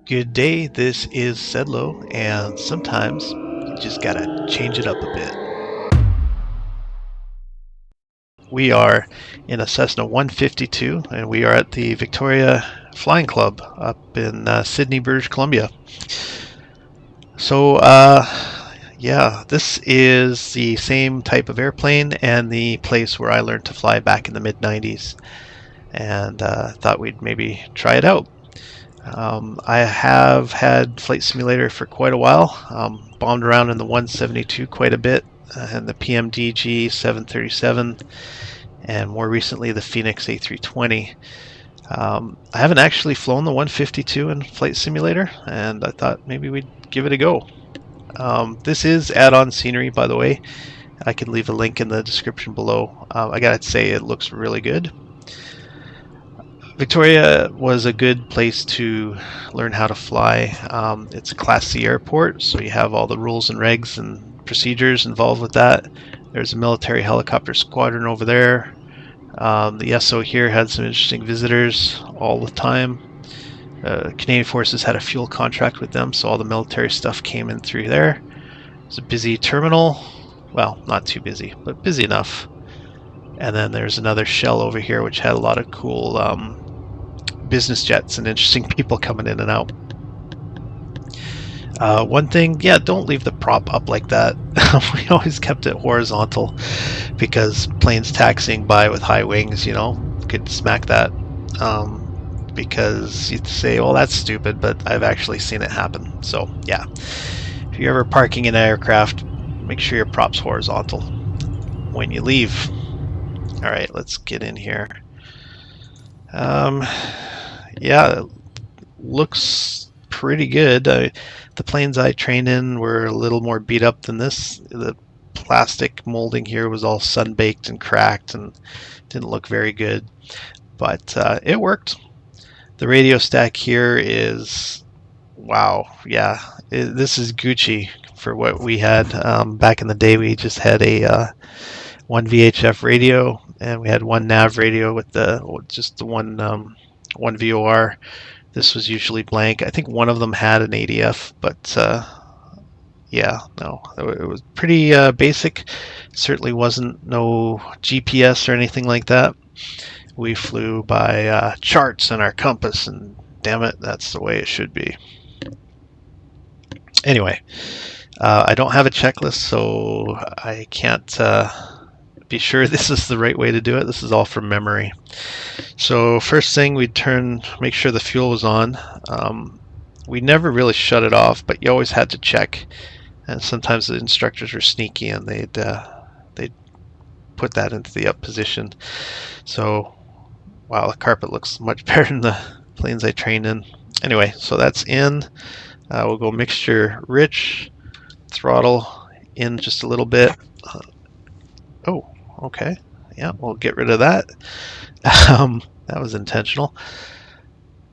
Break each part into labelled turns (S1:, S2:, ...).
S1: Good day, this is Sedlow, and sometimes you just gotta change it up a bit. We are in a Cessna 152, and we are at the Victoria Flying Club up in Sydney, British Columbia. So, yeah, this is the same type of airplane and the place where I learned to fly back in the mid-90s, and thought we'd maybe try it out. I have had Flight Simulator for quite a while, bombed around in the 172 quite a bit, and the PMDG 737, and more recently the Phoenix A320. I haven't actually flown the 152 in Flight Simulator, and I thought maybe we'd give it a go. This is add-on scenery, by the way. I can leave a link in the description below. I gotta say, it looks really good. Victoria was a good place to learn how to fly. It's a Class C airport, so you have all the rules and regs and procedures involved with that. There's a military helicopter squadron over there. The SO here had some interesting visitors all the time. Canadian Forces had a fuel contract with them, so all the military stuff came in through there. It's a busy terminal. Well, not too busy, but busy enough. And then there's another shell over here which had a lot of cool business jets and interesting people coming in and out. One thing, yeah, don't leave the prop up like that. We always kept it horizontal because planes taxiing by with high wings, could smack that. Because you'd say, well, that's stupid, but I've actually seen it happen. So, yeah, if you're ever parking an aircraft, make sure your prop's horizontal when you leave. All right, let's get in here. Yeah, it looks pretty good. The planes I trained in were a little more beat up than this. The plastic molding here was all sun-baked and cracked and didn't look very good, but it worked. The radio stack here is, wow, yeah, this is Gucci for what we had. Back in the day, we just had a one VHF radio, and we had one nav radio with just the one VOR. This was usually blank. I think one of them had an ADF, but yeah, no, it was pretty basic. Certainly wasn't no GPS or anything like that. We flew by charts and our compass, and damn it, that's the way it should be. Anyway, I don't have a checklist, so I can't be sure this is the right way to do it. This is all from memory. So first thing, we'd make sure the fuel was on. We never really shut it off, but you always had to check. And sometimes the instructors were sneaky, and they'd put that into the up position. So, wow, the carpet looks much better than the planes I trained in. Anyway, so that's in. We'll go mixture rich, throttle in just a little bit. Oh, okay. Yeah, we'll get rid of that. That was intentional.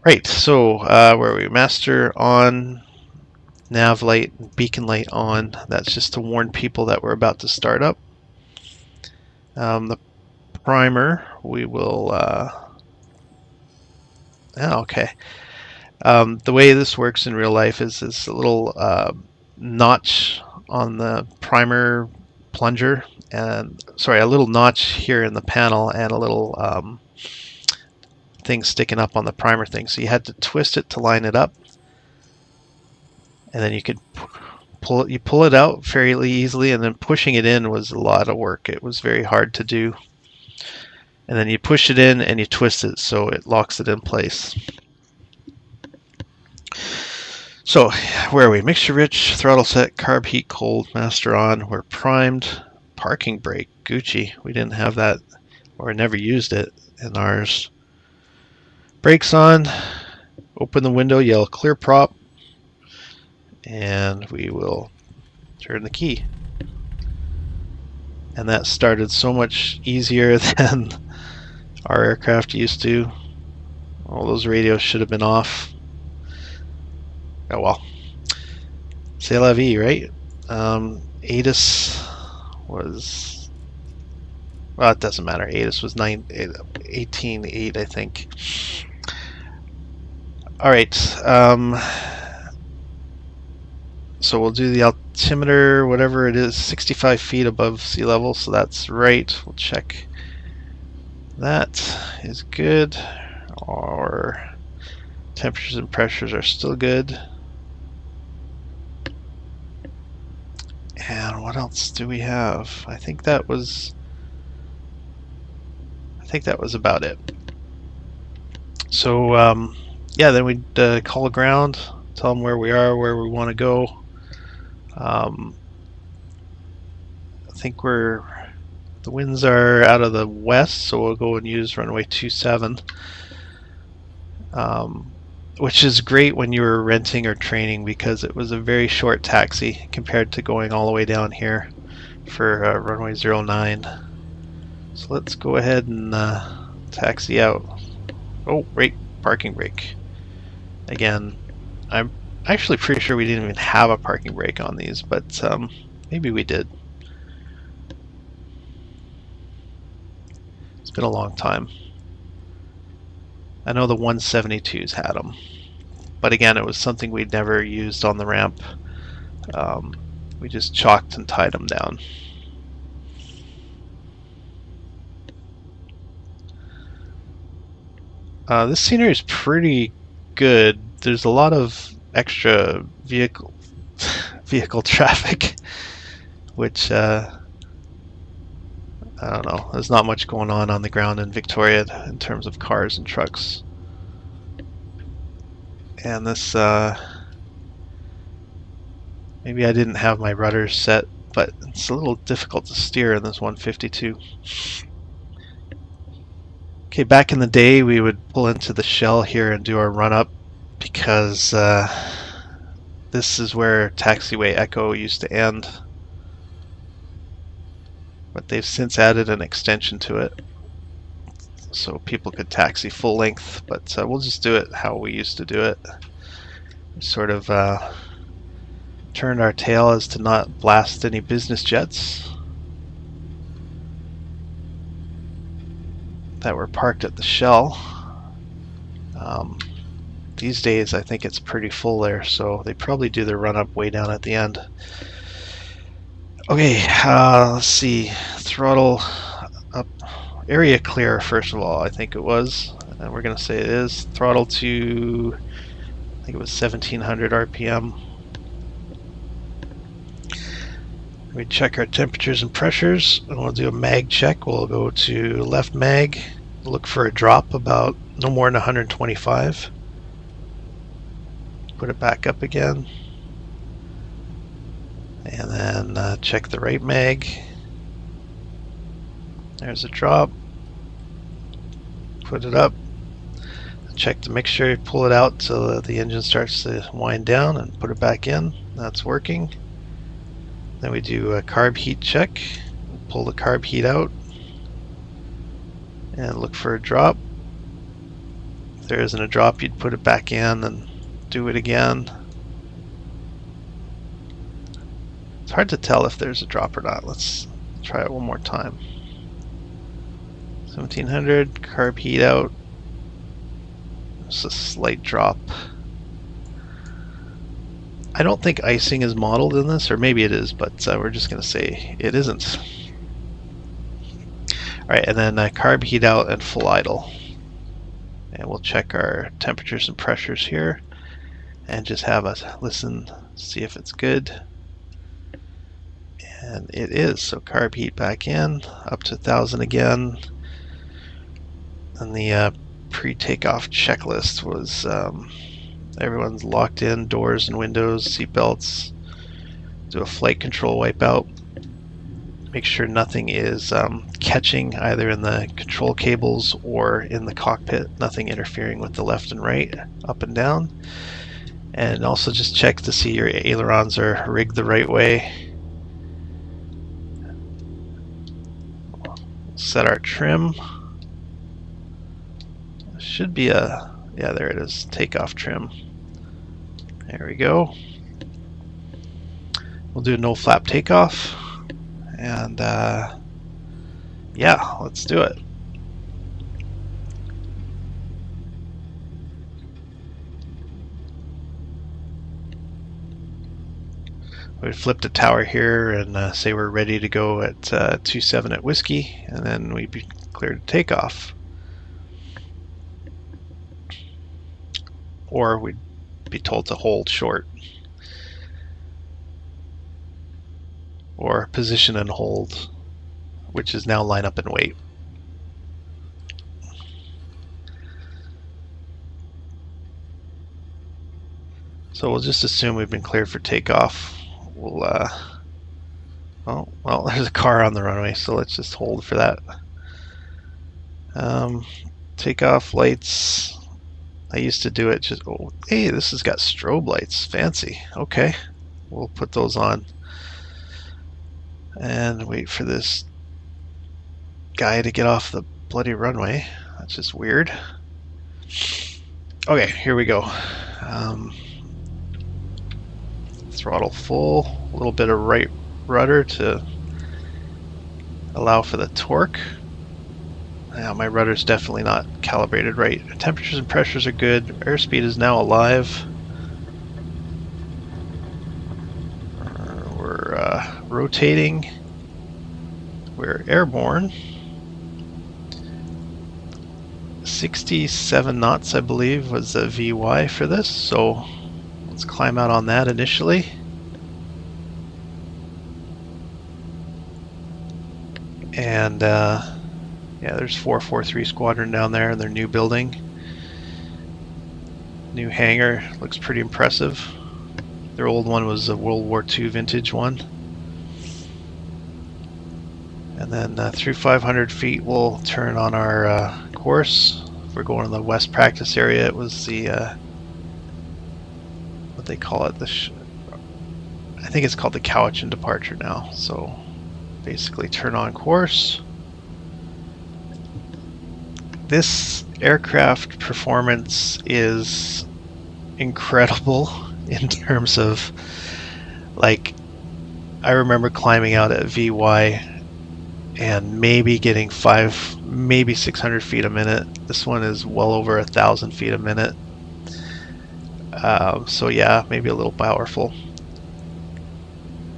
S1: Right, so where are we? Master on, nav light, beacon light on. That's just to warn people that we're about to start up. The primer, we will... okay. The way this works in real life is this little notch on the primer plunger, and sorry, a little notch here in the panel, and a little thing sticking up on the primer thing. So you had to twist it to line it up, and then you could pull it out fairly easily, and then pushing it in was a lot of work. It was very hard to do. And then you push it in and you twist it so it locks it in place. So where are we? Mixture rich, throttle set, carb heat cold, master on. We're primed. Parking brake, Gucci. We didn't have that, or never used it in ours. Brakes on. Open the window, yell clear prop, and we will turn the key. And that started so much easier than our aircraft used to. All those radios should have been off. Oh well. C'est la vie, right? ATIS was... Well, it doesn't matter. ATIS was 18.8, I think. All right. So we'll do the altimeter, whatever it is, 65 feet above sea level. So that's right. We'll check that is good. Our temperatures and pressures are still good. And what else do we have? I think that was about it. So yeah, then we'd call ground, tell them where we are, where we want to go. I think the winds are out of the west, so we'll go and use runway 27, which is great when you were renting or training because it was a very short taxi compared to going all the way down here for runway 09. So let's go ahead and taxi out. Oh, wait, parking brake. Again, I'm actually pretty sure we didn't even have a parking brake on these, but maybe we did. It's been a long time. I know the 172s had them, but again, it was something we'd never used on the ramp. We just chalked and tied them down. This scenery is pretty good. There's a lot of extra vehicle traffic, which I don't know. There's not much going on the ground in Victoria in terms of cars and trucks. And this, maybe I didn't have my rudders set, but it's a little difficult to steer in this 152. Okay, back in the day, we would pull into the shell here and do our run-up because this is where Taxiway Echo used to end. But they've since added an extension to it so people could taxi full length, but we'll just do it how we used to do it. We sort of turned our tail as to not blast any business jets that were parked at the shell. These days I think it's pretty full there, so they probably do their run-up way down at the end. Okay, let's see. Throttle up. Area clear, first of all, I think it was. And we're going to say it is. Throttle to, I think it was 1700 RPM. We check our temperatures and pressures, and we'll do a mag check. We'll go to left mag, look for a drop about no more than 125. Put it back up again. And then check the right mag. There's a drop. Put it up. Check the mixture, pull it out so the engine starts to wind down and put it back in. That's working. Then we do a carb heat check. Pull the carb heat out and look for a drop. If there isn't a drop, you'd put it back in and do it again. It's hard to tell if there's a drop or not. Let's try it one more time. 1700, carb heat out. It's a slight drop. I don't think icing is modeled in this, or maybe it is, but we're just going to say it isn't. Alright, and then carb heat out and full idle. And we'll check our temperatures and pressures here and just have us listen, see if it's good. And it is, so carb heat back in, up to 1000 again. And the pre-takeoff checklist was everyone's locked in, doors and windows, seatbelts, do a flight control wipeout, make sure nothing is catching either in the control cables or in the cockpit, nothing interfering with the left and right, up and down. And also just check to see your ailerons are rigged the right way. Set our trim. Should be a, yeah, there it is, takeoff trim. There we go. We'll do a no flap takeoff, and yeah, let's do it. We'd flip the tower here and say we're ready to go at 27 at whiskey, and then we'd be cleared to takeoff. Or we'd be told to hold short. Or position and hold, which is now line up and wait. So we'll just assume we've been cleared for takeoff. We'll, oh, well, there's a car on the runway, so let's just hold for that. Takeoff lights. I used to do it just, oh, hey, this has got strobe lights. Fancy. Okay, we'll put those on. And wait for this guy to get off the bloody runway. That's just weird. Okay, here we go. Throttle full, a little bit of right rudder to allow for the torque. Now my rudder's definitely not calibrated right. Temperatures and pressures are good. Airspeed is now alive. We're rotating. We're airborne. 67 knots, I believe, was the VY for this, so let's climb out on that initially. And yeah, there's 443 Squadron down there in their new building. New hangar, looks pretty impressive. Their old one was a World War II vintage one. And then through 500 feet we'll turn on our course. If we're going to the west practice area, it was the what they call it, I think it's called the Cowichan departure now. So basically turn on course. This aircraft performance is incredible in terms of, like, I remember climbing out at VY and maybe getting 500, maybe 600 feet a minute. This one is well over 1,000 feet a minute. So yeah, maybe a little powerful.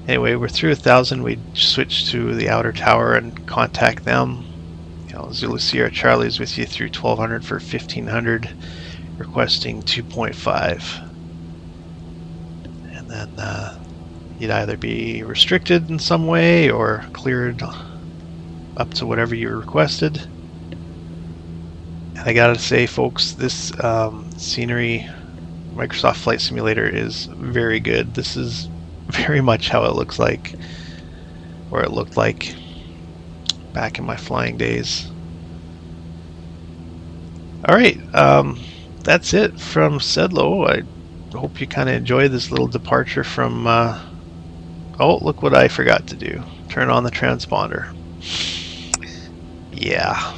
S1: Anyway, we're through 1,000. We switch to the outer tower and contact them. You know, Zulu Sierra Charlie is with you through 1,200 for 1,500, requesting 2.5. And then you'd either be restricted in some way or cleared up to whatever you requested. And I gotta say, folks, this scenery Microsoft Flight Simulator is very good. This is very much how it looks like, or it looked like back in my flying days. Alright, that's it from Sedlo. I hope you kind of enjoyed this little departure from oh, look what I forgot to do. Turn on the transponder. Yeah.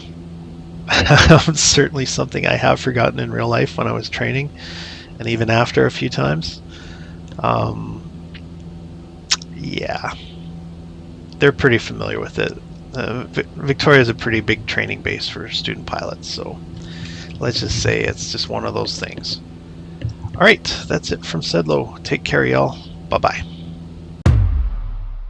S1: It's certainly something I have forgotten in real life when I was training, and even after a few times. Yeah. They're pretty familiar with it. Victoria is a pretty big training base for student pilots, so let's just say it's just one of those things. Alright, that's it from Sedlo. Take care, y'all. Bye-bye.